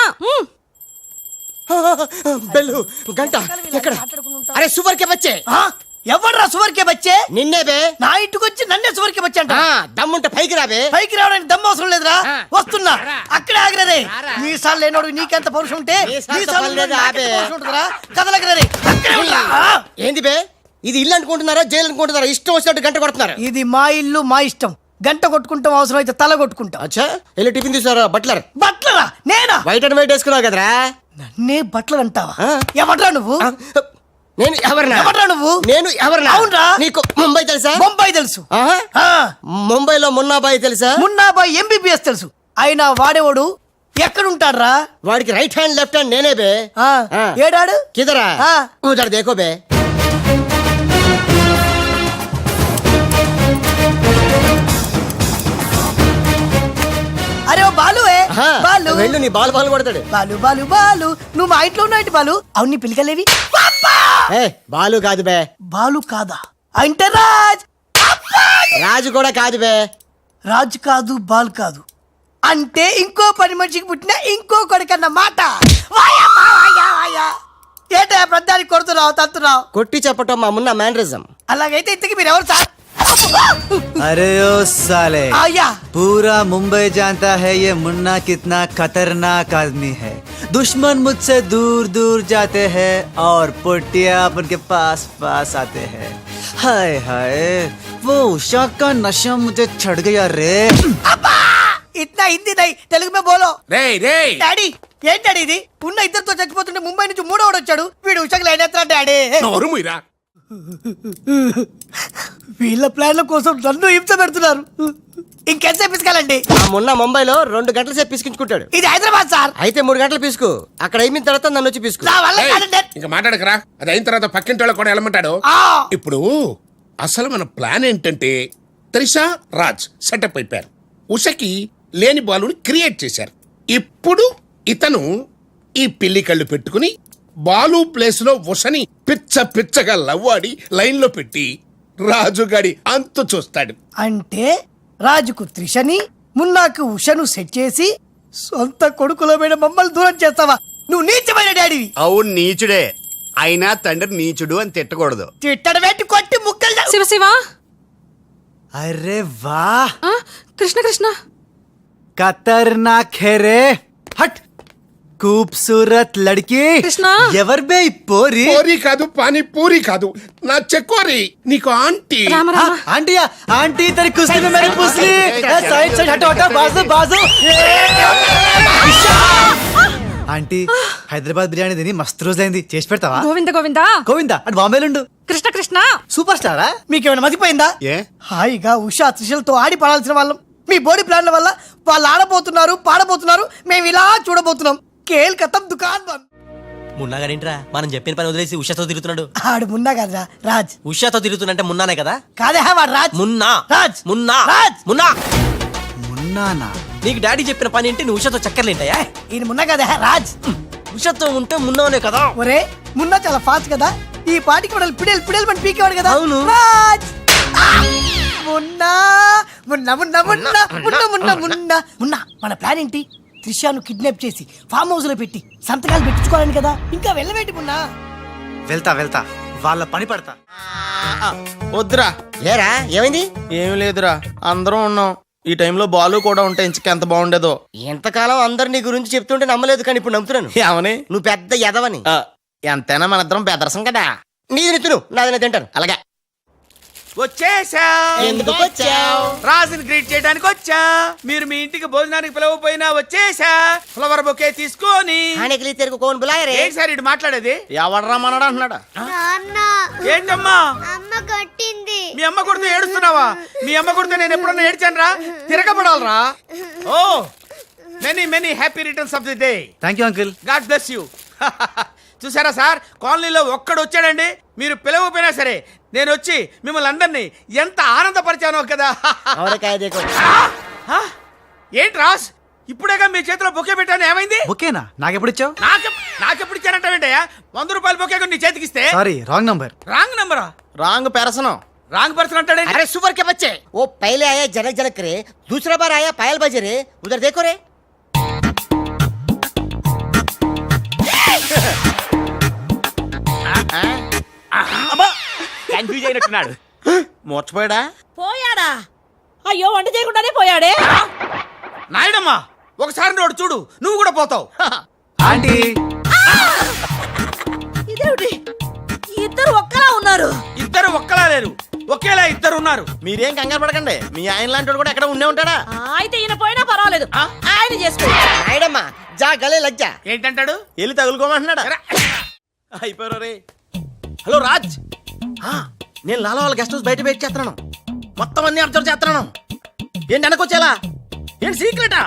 Speaker 11: బెల్లు గంట ఎక్కడ? అరే సువర్కే బచ్చే.
Speaker 9: ఎవడ్రా సువర్కే బచ్చే?
Speaker 11: నిన్నే బే.
Speaker 9: నా ఇంటికి వచ్చి నన్నే సువర్కే బచ్చే అంట.
Speaker 11: దమ్ముంటే పైకి రాబే.
Speaker 9: పైకి రావడానికి దమ్ము అవసరం లేదురా, వస్తున్నా. అక్కడే ఆగిరే. నీ సార్లు లేనోడు నీకెంత పౌరుషం ఉంటే కదలగిరే.
Speaker 11: ఏంది బే ఇది? ఇల్లు అనుకుంటున్నారా జైలు అనుకుంటున్నారా? ఇష్టం వచ్చినట్టు గంట కొడుతున్నారు.
Speaker 9: ఇది మా ఇల్లు మా ఇష్టం. గంట కొట్టుకుంటాం, అవసరం అయితే తల కొట్టుకుంటాం.
Speaker 11: అచ్చా వెళ్ళి టిఫిన్ తీసారా? బట్లర్.
Speaker 9: బట్లరా? నేనా?
Speaker 11: వైట్ అండ్ వైట్ వేసుకున్నావు కదరా.
Speaker 9: నన్నే బట్లర్ అంటావా? ఎవడ్రా నువ్వు?
Speaker 11: నేను ఎవరినా?
Speaker 9: ఎవడ్రా నువ్వు?
Speaker 11: నేను ఎవరినా?
Speaker 9: అవునరా.
Speaker 11: నీకు ముంబై తెలుసా?
Speaker 9: ముంబై తెలుసు.
Speaker 11: ముంబైలో మున్నాబాయి తెలుసా?
Speaker 9: మున్నాబాయి ఎంబీబీఎస్ తెలుసు. అయినా వాడేవాడు ఎక్కడుంటాడ్రా?
Speaker 11: వాడికి రైట్ హ్యాండ్ లెఫ్ట్ హ్యాండ్ నేనే బే.
Speaker 9: ఏడాడు
Speaker 11: కిదరా ఉదర్ దేకో బే.
Speaker 9: అరే ఓ బాలు. బాలు
Speaker 11: వెళ్ళు, నీ బాలు బాలు కొడతాడు.
Speaker 9: బాలు బాలు బాలు నువ్వు మా ఇంట్లో ఉన్నాయంటి బాలు. అవును నీ పిలికలేవి?
Speaker 11: బాలు కాదు బే.
Speaker 9: బాలు కాదా? అంటే రాజ్.
Speaker 11: రాజు కూడా కాదు బే.
Speaker 9: రాజు కాదు బాల్ కాదు అంటే ఇంకో పని మనిషికి పుట్టిన ఇంకో కొడుకన్న మాట. ఏటా ప్రధానికి కొడుతున్నావు తత్తున్నావు?
Speaker 11: కొట్టి చెప్పటం మా మున్న మేనరిజం.
Speaker 9: అలాగైతే ఇంతకి మీరు ఎవరు సార్?
Speaker 1: अरे ओ साले
Speaker 9: आया
Speaker 1: पूरा मुंबई जानता है ये मुन्ना कितना खतरनाक आदमी है. दुश्मन मुझसे दूर दूर जाते हैं और पुटिया उनके पास पास आते हैं. हाय हाय वो उषा का नशा मुझे चढ़ गया रे.
Speaker 9: ఇట్లా హిందీ నై తెలుగు మే బోలో.
Speaker 5: రేయ్ రేయ్
Speaker 9: డాడీ ఏంటి డాడీ ఇది? ఉన్న ఇద్దరితో చచ్చిపోతుంటే ముంబై నుంచి మూడోడు వచ్చాడు. వీడు ఉషకు లైన్ ఎత్తా డాడీ.
Speaker 5: నోరుముయిరా.
Speaker 9: వీళ్ళ ప్లాన్ల కోసం నన్ను హింస పెడుతున్నారు. ఇంకెంతసేపు పిసుకాలండి?
Speaker 11: మొన్న ముంబైలో 2 గంటల సేపు పిసుకించుకుంటాడు.
Speaker 9: ఇది హైదరాబాద్ సార్.
Speaker 11: అయితే 3 గంటలు పిసుకు. అక్కడ అయిన తర్వాత నన్ను వచ్చి పిసుకు.
Speaker 9: నా వల్ల కాదండి.
Speaker 5: ఇంకా మాట్లాడకరా. అది అయిన తర్వాత పక్కింటి వాళ్ళు కూడా వెళ్ళమంటాడు. ఇప్పుడు అసలు మన ప్లాన్ ఏంటంటే త్రిషా రాజ్ సెటప్ అయిపోయారు. ఉషకి లేని బాలుని క్రియేట్ చేశారు. ఇప్పుడు ఇతను ఈ పిల్లి కళ్ళు పెట్టుకుని బాలు ప్లేస్ లో ఉషని పిచ్చ పిచ్చగా లవ్వాడి లైన్ లో పెట్టి రాజుగాడి అంతు చూస్తాడు.
Speaker 9: అంటే రాజుకు త్రిషని మున్నాకు ఉషను సెట్ చేసి సొంత కొడుకులమైన మమ్మల్ని దూరం చేస్తావా? నువ్వు నీచమైన డాడీ.
Speaker 6: అవును నీచుడే, అయినా తండ్రి నీచుడు అని తిట్టకూడదు.
Speaker 9: తిట్టడం పెట్టి కొట్టి ముక్కలు.
Speaker 13: శివ శివ.
Speaker 1: अरे वाह
Speaker 13: కృష్ణ కృష్ణ.
Speaker 1: खतरनाक है रे. हट खूबसूरत लड़की.
Speaker 13: కృష్ణ
Speaker 1: ఎవర్ బే పోరి?
Speaker 5: పూరి కాదు, పానీ పూరి కాదు, నా చెక్కోరి. నీకు ఆంటీ.
Speaker 13: రామ రామ.
Speaker 1: आंटिया आंटी तेरी कुश्ती में मेरी पुसली. साइड साइड हटो हटो बाजू बाजू. ఆంటీ హైదరాబాద్ బిర్యానీ తిని మస్తు రోజులైంది, చేసి పెడతావా?
Speaker 13: గోవింద గోవింద
Speaker 1: గోవిందా అటు బాంబేలుండు.
Speaker 13: కృష్ణ కృష్ణ
Speaker 1: సూపర్ స్టారా?
Speaker 9: మీకేమైనా మతిపోయిందా?
Speaker 6: ఏ
Speaker 9: హాయిగా ఉషా త్రిషలతో ఆడి పడాల్సిన వాళ్ళం మీ బోడీ ప్లాన్ల వల్ల వాళ్ళు ఆడబోతున్నారు, పాడబోతున్నారు, మేము ఇలా చూడబోతున్నాం. కేల్ కథం దుకాన్ బంద్.
Speaker 11: మున్నాగారింట్రా మనం చెప్పిన పని వదిలేసి ఉషాతో తిరుగుతున్నాడు.
Speaker 9: ఆడు మున్నా కదరా రాజ్.
Speaker 11: ఉషాతో తిరుగుతున్నంటే మున్నానే కదా?
Speaker 9: కాదే వాడు రాజ్.
Speaker 11: మున్నా
Speaker 9: రాజ్.
Speaker 11: మున్నా
Speaker 9: రాజ్.
Speaker 11: మున్నా.
Speaker 1: మున్నానా?
Speaker 11: నీకు డాడీ చెప్పిన పని ఏంటి? నువ్వు ఉషాతో చక్కర్లేంటాయా?
Speaker 9: ఈయన మున్నా కదే రాజ్.
Speaker 11: ఉషాతో ఉంటే మున్నానే కదా?
Speaker 9: ఒరే మున్నా చాలా ఫాస్ట్ కదా, ఈ పాటికి మనల్ని పిడేలు పిడేలు మన పీకేవాడు కదా.
Speaker 11: అవును.
Speaker 9: రాజ్. మున్నా మున్నా మున్నా మున్నా మున్నా మున్నా మున్నా మున్నా. మన ప్లాన్ ఏంటి? త్రిషాను కిడ్నాప్ చేసి ఫామ్ హౌస్ లో పెట్టి సంతకాలు పెట్టించుకోవాలని కదా. ఇంకా వెళ్ళవేంటి మున్నా?
Speaker 1: వెళ్తా వాళ్ళ పని పడతా.
Speaker 10: వద్దురా.
Speaker 11: ఏరా ఏమైంది?
Speaker 10: ఏం లేదురా, అందరం ఉన్నాం. ఈ టైంలో బాలు కూడా ఉంటే ఇంకెంత బాగుండేదో.
Speaker 11: ఎంతకాలం అందరు నీ గురించి చెప్తుంటే నమ్మలేదు, కానీ ఇప్పుడు నమ్ముతున్నాను.
Speaker 10: ఏమని?
Speaker 11: నువ్వు పెద్ద ఎదవని.
Speaker 10: ఎంతైనా మన ఇద్దరం బెదరసం కదా.
Speaker 11: నీది నిత్తును నాది తింటాను.
Speaker 10: అలాగే.
Speaker 14: వచ్చేసా?
Speaker 11: ఎందుకు వచ్చావు?
Speaker 14: రాజుని గ్రీట్ చేయడానికి వచ్చా. మీరు మీ ఇంటికి భోజనానికి పిలవపోయినా వచ్చేసా. ఫ్లవర్ బొకే తీసుకొని.
Speaker 11: ఆనెకిలి తెరుగు కోన్ బులాయరే.
Speaker 14: ఏంటి సార్ ఇటు మాట్లాడేది?
Speaker 10: ఎవడరా మనడా అంటున్నాడా?
Speaker 14: ఏంటమ్మా?
Speaker 3: అమ్మ కొట్టింది.
Speaker 14: మీ అమ్మ కొడితే ఏడుస్తున్నావా? మీ అమ్మ కొడితే నేను ఎప్పుడన్నా ఏడ్చాను రా? తిరగబడాలరా? Oh many many happy returns of the day.
Speaker 1: Thank you uncle.
Speaker 14: God bless you. చూసారా సార్, కాలనీలో ఒక్కడు వచ్చాడండి, మీరు పిలవపోయినా సరే నేను వచ్చి మిమ్మల్ని అందరినీ ఎంత ఆనందపరిచానో కదా. ఏంటి రాస్, ఇప్పుడేగా మీ చేతిలో బొకే పెట్టాను, ఏమైంది?
Speaker 1: ఓకేనా? నాకెప్పుడు ఇచ్చావు?
Speaker 14: నాకెప్పుడు ఇచ్చానంటావేంటయ్యా? 100 రూపాయలు బొకే నీ చేతికి ఇస్తే.
Speaker 1: Sorry, wrong number.
Speaker 14: రాంగ్ నంబరా?
Speaker 10: రాంగ్ పెరసనం.
Speaker 14: రాంగ్ పర్సన్ అంటాడే.
Speaker 11: अरे सुपर के बच्चे, वो पहले आया जनक जनक रे, दूसरा बार आया पायल बजे रे, उधर देखो रे.
Speaker 14: కన్ఫ్యూజ్ అయినట్టున్నాడు.
Speaker 10: మోర్చిపోయాడా?
Speaker 13: పోయాడా? అయ్యో వంట చేయకుండానే పోయాడే.
Speaker 14: నాయుడమ్మా, ఒకసారి నోడు చూడు, నువ్వు కూడా పోతావు.
Speaker 1: ఆంటీ
Speaker 13: ఇదేమిటి ఇద్దరు ఒక్కలా ఉన్నారు?
Speaker 14: ఇద్దరు ఒక్కలా లేరు, ఒకేలా ఇద్దరు ఉన్నారు.
Speaker 10: మీరేం కంగారు పడకండి, మీ ఆయన లాంటి కూడా ఎక్కడ ఉండే ఉంటాడా?
Speaker 13: అయితే ఈయన పోయినా పర్వాలేదు, ఆయన చేసుకో.
Speaker 11: నాయుడమ్మా జా గలే లజ్జా.
Speaker 14: ఏంటంటాడు?
Speaker 10: వెళ్ళి తగులుకోమంటున్నాడా? అయిపోయారు రే. హలో రాజ్, నేను లాలా వాళ్ళ గెస్ట్ హౌస్ బయట వెయిట్ చేస్తున్నాను. మొత్తం అన్ని అబ్జర్వ్ చేస్తున్నాను. ఏంటి వెనకొచ్చేలా? ఏంటి సీక్రెటా?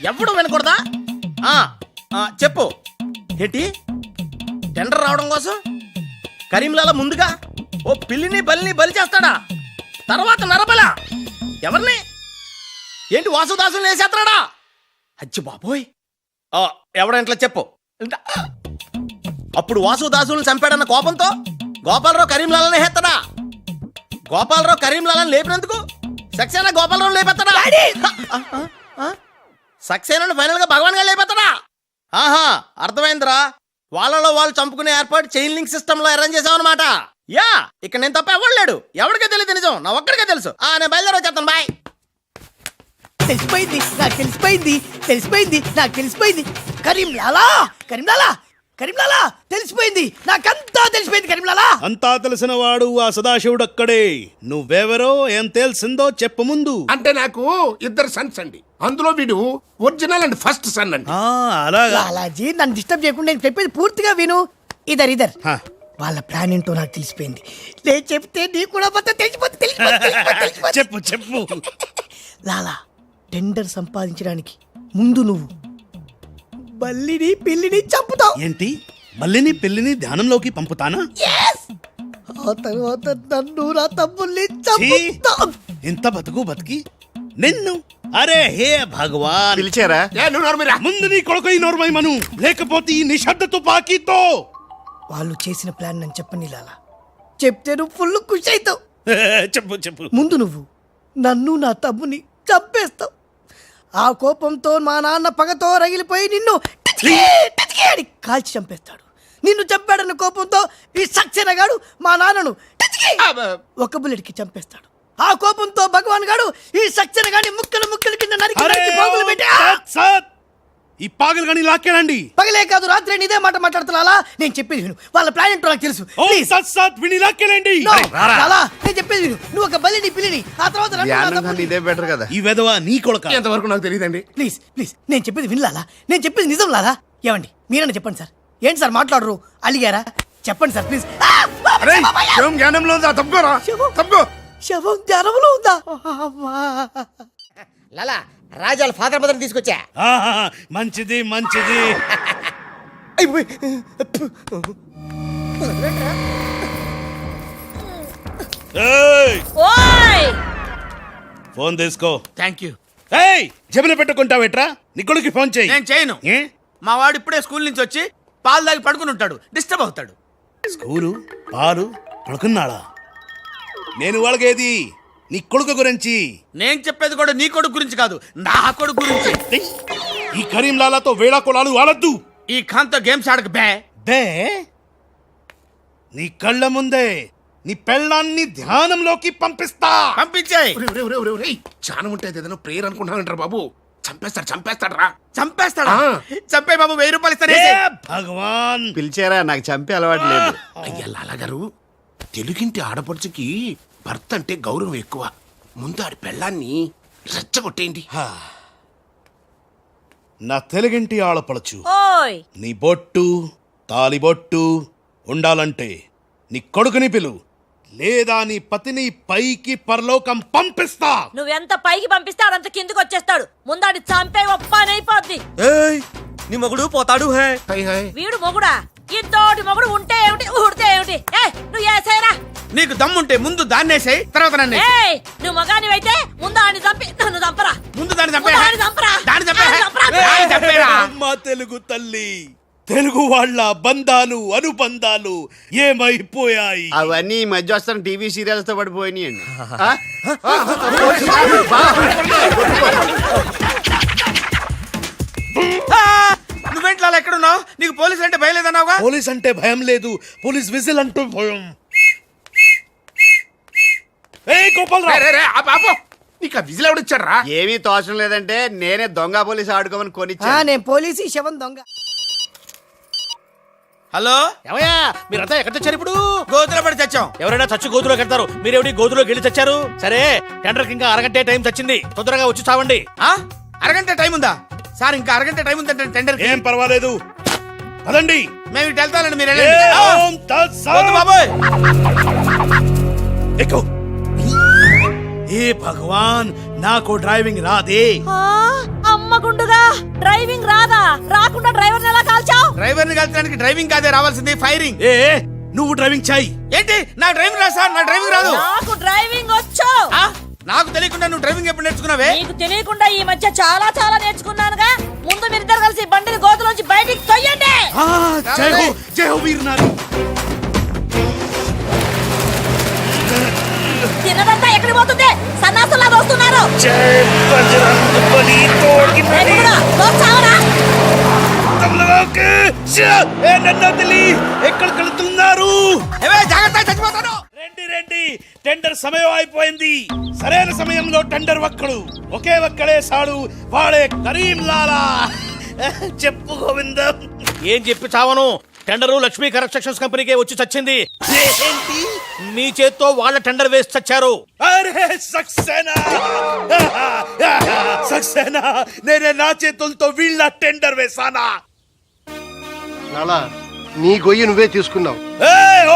Speaker 10: ఎవడు వినకూడదా? చెప్పు. ఏంటి టెండర్ రావడం కోసం కరీంలాల ముందుగా ఓ పిల్లిని బలిని బలి చేస్తాడా? తర్వాత నరబల ఎవరిని? ఏంటి వాసుదాసుని వేసేస్తున్నాడా? అచ్చి బాబోయ్, ఎవడంట్లా చెప్పు. అప్పుడు వాసుదాసులను చంపాడన్న కోపంతో గోపాలరావు కరీంలాలని హేత్తడా? గోపాలరావు కరీంలాలని లేపినందుకు సక్సేనా గోపాలరావు లేపెత్తడా? సక్సేనాను ఫైనల్ గా భగవాన్ గా లేపెత్తడా? ఆహా, అర్థమైందిరా. వాళ్ళలో వాళ్ళు చంపుకునే ఏర్పాటు చైన్ లింక్ సిస్టమ్ లో అరేంజ్ చేసామన్నమాట. యా, ఇక్కడ నేను తప్ప ఎవరు లేడు. ఎవరికే తెలియదు నిజం, నా ఒక్కడికే తెలుసు. నేను బయలుదేరి వచ్చేస్తాను. బాయ్.
Speaker 9: తెలిసిపోయింది నాకు, తెలిసిపోయింది తెలిసిపోయింది నాకు, తెలిసిపోయింది. కరీంలాలా కరీంలాలా కరీంలాలా తెలిసిపోయింది, నాకంతా తెలిసిపోయింది కరీంలాలా.
Speaker 2: అంతా తెలిసిన వాడు ఆ సదాశివుడు అక్కడే. నువ్వెవరో ఏం తెలిసిందో చెప్పు ముందు.
Speaker 5: అంటే నాకు ఇద్దరు సన్స్ అండి, అందులో వీడు ఒరిజినల్ అండ్ ఫస్ట్ సన్ అండి.
Speaker 2: అలాగా?
Speaker 9: లాలాజీ నన్ను డిస్టర్బ్ చేయకుండా నేను చెప్పేది పూర్తిగా విను. ఇదర్ వాళ్ళ ప్లాన్ ఏంటో నాకు తెలిసిపోయింది. నేను చెప్తే నీకు కూడా మొత్తం తెలిసిపోతుంది.
Speaker 2: చెప్పు చెప్పు.
Speaker 9: లాలా, టెండర్ సంపాదించడానికి ముందు నువ్వు బల్లిని పిల్లిని చంపుతావు.
Speaker 2: ఏంటి, మల్లిని పిల్లిని ధ్యానంలోకి పంపుతానా?
Speaker 9: ఆ తర్వాత నన్ను నా తమ్ముల్ని చంపుతావు.
Speaker 2: ఇంత బతికి నిన్ను? అరే హే భగవాన్,
Speaker 6: పిలిచారా?
Speaker 2: ముందు నీ కొడుకు ఈ నోర్మై మను, లేకపోతే ఈ నిశ్శబ్ద తుపాకీతో.
Speaker 9: వాళ్ళు చేసిన ప్లాన్ నన్ను చెప్పని లాలా, చెప్తే నువ్వు ఫుల్ ఖుషి అవుతావు.
Speaker 2: చెప్పు చెప్పు.
Speaker 9: ముందు నువ్వు నన్ను నా తమ్ముని చంపేస్తావు. ఆ కోపంతో మా నాన్న పగతో రగిలిపోయి నిన్ను అని కాల్చి చంపేస్తాడు. నిన్ను చంపాడన్న కోపంతో ఈ సక్సేనా గాడు మా నాన్నను ఒక బుల్లెట్కి చంపేస్తాడు. ఆ కోపంతో భగవాన్ గాడు ఈ సక్సేనా గాని ముక్కలు ముక్కలు కింద నరికి పోగులు పెట్టి
Speaker 2: ఈ పాగలు గాని లాక్కేనండి.
Speaker 9: పగలే కాదు రాత్రి ఇదే మాట మాట్లాడుతున్నా. నేను చెప్పేది విను, వాళ్ళ ప్లాన్ ఏంటో నాకు తెలుసు. నేను చెప్పేది విను, నువ్వు ఒక బలిని పిల్లిని, ఆ తర్వాత
Speaker 6: ఇదే బెటర్ కదా.
Speaker 2: ఈ వెధవ నీ కొడుక.
Speaker 5: ఎంతవరకు నాకు తెలియదండి.
Speaker 9: ప్లీజ్ ప్లీజ్ నేను చెప్పేది వినలాలా, నేను చెప్పేది నిజం లాలా. ఏమండి మీరన్నా చెప్పండి సార్. ఏంటి సార్ మాట్లాడరు? అలిగారా? చెప్పండి సార్ ప్లీజ్.
Speaker 5: అరే శవం జ్ఞానంలో ఉందా? తప్పుకోరా, తప్పుకో.
Speaker 9: శవం జ్ఞానంలో ఉందా? అమ్మా.
Speaker 11: లాలా రాజాల ఫాదర్ మదర్ తీసుకొచ్చా.
Speaker 2: మంచిది మంచిది. ఏయ్,
Speaker 13: ఓయ్
Speaker 2: ఫోన్ తీసుకో.
Speaker 14: Thank you.
Speaker 2: ఏయ్, జేబులో పెట్టుకుంటావేట్రా? నీ కొడుకు ఫోన్ చేయి.
Speaker 14: నేను చేయను.
Speaker 2: ఏ?
Speaker 14: మా వాడు ఇప్పుడే స్కూల్ నుంచి వచ్చి పాలు తాగి పడుకుని ఉంటాడు, డిస్టర్బ్ అవుతాడు.
Speaker 2: స్కూలు పాలు పడుకున్నాడా? నేను వాళ్ళకేది నీ కొడుకు గురించి.
Speaker 14: నేను చెప్పేది కూడా నీ కొడుకు గురించి కాదు, నా కొడుకు గురించి.
Speaker 2: ఏయ్, ఈ కరీంలాలాతో వేళా కొలాలు వాడద్దు.
Speaker 14: ఈ ఖాన్తో గేమ్స్ ఆడక బే.
Speaker 2: బే, నీ కళ్ళ ముందే నీ పెళ్ళాన్ని ధ్యానంలోకి పంపిస్తా.
Speaker 14: పంపించేయ్.
Speaker 5: జ్ఞానం ఉంటే ఏదైనా ప్రేయర్ అనుకుంటానంటారా బాబు? చంపేస్తాడు రా.
Speaker 14: చంపేస్తాడా? చంపే బాబు, 1000 రూపాయలు ఇస్తానే.
Speaker 2: భగవాన్,
Speaker 6: పిలిచారా? నాకు చంపే అలవాటు లేదు.
Speaker 5: అయ్యా లాలగారు, తెలుగింటి ఆడపడుచుకి భర్త అంటే గౌరవం ఎక్కువ. ముందు ఆడి పెళ్ళాన్ని రెచ్చగొట్టేయండి.
Speaker 2: నా తెలుగింటి ఆడపడచ్చు
Speaker 13: ఓయ్
Speaker 2: నీ బొట్టు తాలిబొట్టు ఉండాలంటే నీ కొడుకుని పిలు, లేదా నీ పతిని పైకి పరలోకం పంపిస్తా.
Speaker 13: నువ్వెంత పైకి పంపిస్తాడు అంత కిందకి వచ్చేస్తాడు. ముందాడి చంపే ఒప్పనైపోద్ది.
Speaker 4: నీ మొగుడు పోతాడు హే.
Speaker 13: వీడు మొగుడా? ఇద్దోటి మొగుడు ఉంటే ఏమిటి, ఊడితే ఏమిటి? నువ్వు ఏసేరా.
Speaker 14: నీకు దమ్ముంటే ముందు దాన్నేసేయ్, తర్వాత నన్ను వేసేయ్.
Speaker 13: ఏయ్ నువ్వు మగాని అయితే ముందు ఆడిని చంపి నన్ను చంపరా.
Speaker 14: ముందు దాన్ని చంపే.
Speaker 13: ముందు ఆడిని చంపరా.
Speaker 14: దాన్ని చంపే.
Speaker 13: ఆడిని చంపరా.
Speaker 14: దాన్ని చంపేరా.
Speaker 2: అమ్మా తెలుగు తల్లి, తెలుగు వాళ్ళ బంధాలు అనుబంధాలు ఏమైపోయాయి?
Speaker 6: అవన్నీ ఈ మధ్య వస్తున్న టీవీ సీరియల్స్ తో పడిపోయినాయండి.
Speaker 14: నువ్వేంట్లో ఎక్కడున్నావు? నీకు పోలీస్ అంటే భయం లేదన్నావుగా?
Speaker 2: పోలీస్ అంటే భయం లేదు, పోలీస్ విజిల్ అంటూ భయం.
Speaker 5: నీకు విజిల్ ఎవడిచ్చారా?
Speaker 6: ఏమీ తోచడం లేదంటే నేనే దొంగ పోలీస్ ఆడుకోమని కొనిచ్చా.
Speaker 9: నేను పోలీసు, ఈ శవం దొంగ.
Speaker 14: హలో,
Speaker 7: ఏమయ్యా మీరంతా ఎక్కడ తెచ్చారు ఇప్పుడు?
Speaker 14: గోతులో పడి చచ్చాం.
Speaker 7: ఎవరైనా చచ్చి గోతులో కడతారు, మీరేమిటి గోతులోకి వెళ్ళి చచ్చారు? సరే, టెండర్కి ఇంకా అరగంటే టైం వచ్చింది, తొందరగా వచ్చి చావండి.
Speaker 14: అరగంట టైం ఉందా సార్? ఇంకా అరగంట టైం ఉందంటే టెండర్.
Speaker 2: ఏం పర్వాలేదు, పదండి.
Speaker 14: మేము ఇటు వెళ్తానండి, మీరు
Speaker 2: ఓం తత్సత్.
Speaker 14: బాబోయ్.
Speaker 2: ఎక్కు. ఏ భగవాన్, నాకు డ్రైవింగ్ రాదే.
Speaker 13: అమ్మ గుండుగా, డ్రైవింగ్ రాదా? రాకుండా డ్రైవర్ని ఎలా కాల్చావు?
Speaker 14: డ్రైవర్ని కలిసడానికి డ్రైవింగ్ కాదే రావాల్సింది, ఫైరింగ్.
Speaker 2: ఏ నువ్వు డ్రైవింగ్ చాయి.
Speaker 14: ఏంటి? నా డ్రైవింగ్ రాదు సార్, నా డ్రైవింగ్ రాదు.
Speaker 13: నాకు డ్రైవింగ్ వచ్చు.
Speaker 14: నాకు తెలియకుండా నువ్వు డ్రైవింగ్ ఎప్పుడు నేర్చుకున్నావే?
Speaker 13: నీకు తెలియకుండా ఈ మధ్య చాలా చాలా నేర్చుకున్నానుగా. ముందు మీరిద్దరు కలిసి బండిని గోతులోంచి బయటికి తొయ్యండి.
Speaker 2: జై హో, జై హో వీర్ నారి.
Speaker 13: తిన్నదంతా ఎక్కడికి పోతుంది? సన్నాసులా దోస్తున్నారు.
Speaker 2: ఎక్కడికి వెళ్తున్నారు?
Speaker 14: జాగ్రత్త, చచ్చిపోతాను.
Speaker 2: రండి రండి, టెండర్ సమయం అయిపోయింది. సరైన సమయంలో టెండర్ ఒక్కడు, ఒకే ఒక్కడే సాడు, వాడే కరీం లాలా. చెప్పు గోవిందం.
Speaker 7: ఏం చెప్పి చావను? టెండరు లక్ష్మీ కన్స్ట్రక్షన్స్ కంపెనీకే వచ్చి చచ్చింది.
Speaker 2: ఏంటి?
Speaker 7: మీ చేత్తో వాళ్ళ టెండర్ వేసి చచ్చారు.
Speaker 2: అరే సక్సేనా, సక్సేనా, నేనే నా చేతులతో వీళ్ళ టెండర్ వేసానా?
Speaker 6: లాలా, నీ గొయ్యి నువ్వే తీసుకున్నావు.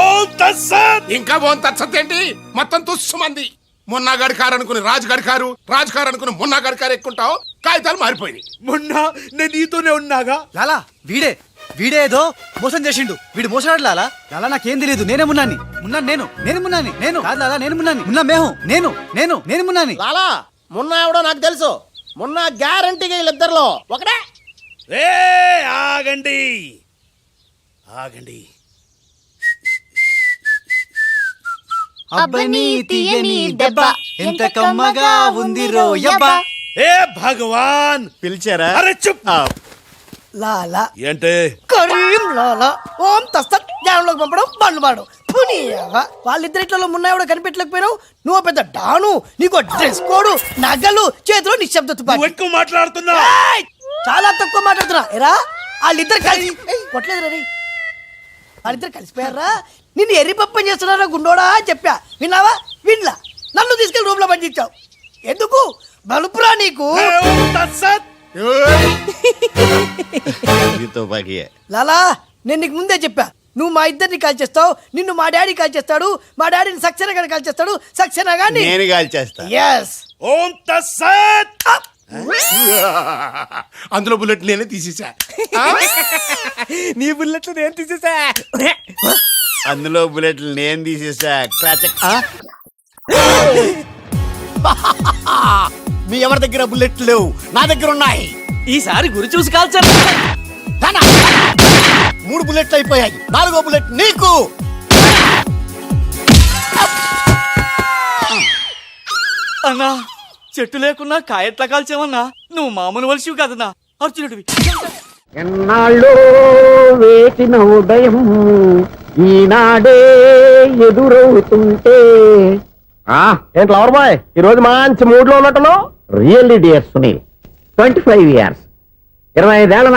Speaker 2: ఓం తత్సత్.
Speaker 5: ఇంకా ఓం తత్సత్ ఏంటి? మొత్తం తుస్సుమంది. మొన్నగాడి కారు అనుకుని రాజుగాడి కారు, రాజుగారు అనుకుని మొన్నగాడి కారు ఎక్కుంటావు, కాగితాలు మారిపోయినాయి.
Speaker 2: మొన్న నేను నీతోనే ఉన్నాగా.
Speaker 1: లాలా, వీడే ఏదో మోసం చేసిండు. వీడు మోసడాడు లాలా. లాలా నాకేం తెలియదు, నేనే మున్నాని. నేను మున్నాని. కాదు లాలా, నేను మున్నాని. మున్నా మేహు, నేను మున్నాని.
Speaker 7: లాలా, మొన్న ఎవడో నాకు తెలుసు. మొన్న గ్యారంటీగా వీళ్ళిద్దరిలో ఒకటే.
Speaker 2: ఆగండి ఆగండి.
Speaker 3: అబ్బని తీయని దెబ్బ ఎంత కమ్మగా ఉంది రోయబ్బ.
Speaker 2: ఏ భగవాన్,
Speaker 6: పిలిచారా?
Speaker 2: అరే చుప్.
Speaker 9: లాలా
Speaker 2: ఏంటే?
Speaker 9: కరీం లాలా. ఓం తస్తత్. జ్ఞానంలోకి పంపడం, బండ్లు పాడు. వాళ్ళిద్దరిట్లలో మున్నాయో కనిపెట్టలేకపోయినావు. నువ్వు పెద్ద డాను, నీకు డ్రెస్ కోడు, నగలు, చేతిలో నిశ్శబ్ద తుపాకీ.
Speaker 2: ఎక్కువ మాట్లాడుతున్నా.
Speaker 9: చాలా తక్కువ మాట్లాడుతున్నా. ఎరా వాళ్ళిద్దరు కలిసి కొట్టలేదు రీ. వాళ్ళిద్దరు కలిసిపోయారా? నిన్ను ఎర్రిపప్పని చేస్తున్నారా గుండోడా అని చెప్పా. విన్నావా? వినలా. నన్ను తీసుకెళ్లి రూమ్ లో బంధించావు. ఎందుకు? బలుపురా నీకు.
Speaker 6: తుపాకీయే.
Speaker 9: లాలా నేను నీకు ముందే చెప్పా, నువ్వు మా ఇద్దరిని కాల్ చేస్తావు, నిన్ను మా డాడీ కాల్ చేస్తాడు, మా డాడీని సక్సేనా గారిని కాల్ చేస్తాడు, సక్సేనా గారిని
Speaker 6: నేను కాల్ చేస్తా.
Speaker 9: ఎస్.
Speaker 2: ఓం తస్సత్.
Speaker 5: అందులో బుల్లెట్ నేనే తీసేసా.
Speaker 10: నీ బుల్లెట్లు నేను తీసేసా.
Speaker 6: అందులో బుల్లెట్లు నేను తీసేసా. క్రాచక్.
Speaker 10: మీ ఎవరి దగ్గర బుల్లెట్లు లేవు, నా దగ్గర ఉన్నాయి.
Speaker 14: ఈసారి గురి చూసి కాల్చాను.
Speaker 10: 3 బుల్లెట్లు అయిపోయాయి, 4వ బుల్లెట్ నీకు.
Speaker 14: అన్నా చెట్టు లేకున్నా కాయట్లా కాల్చామన్నా, నువ్వు మామూలు వలసివి కదన్నా, అర్జునుడివి.
Speaker 11: ఎన్నాళ్ళు వేసిన ఉదయం ఈనాడే ఎదురవుతుంటే. ఏంటి లవర్ బాయ్, ఈ రోజు మంచి మూడ్ లో ఉన్నట్టున్నావు. రియల్లీ డియర్ సునీల్, 25 years 25 ఏళ్ళ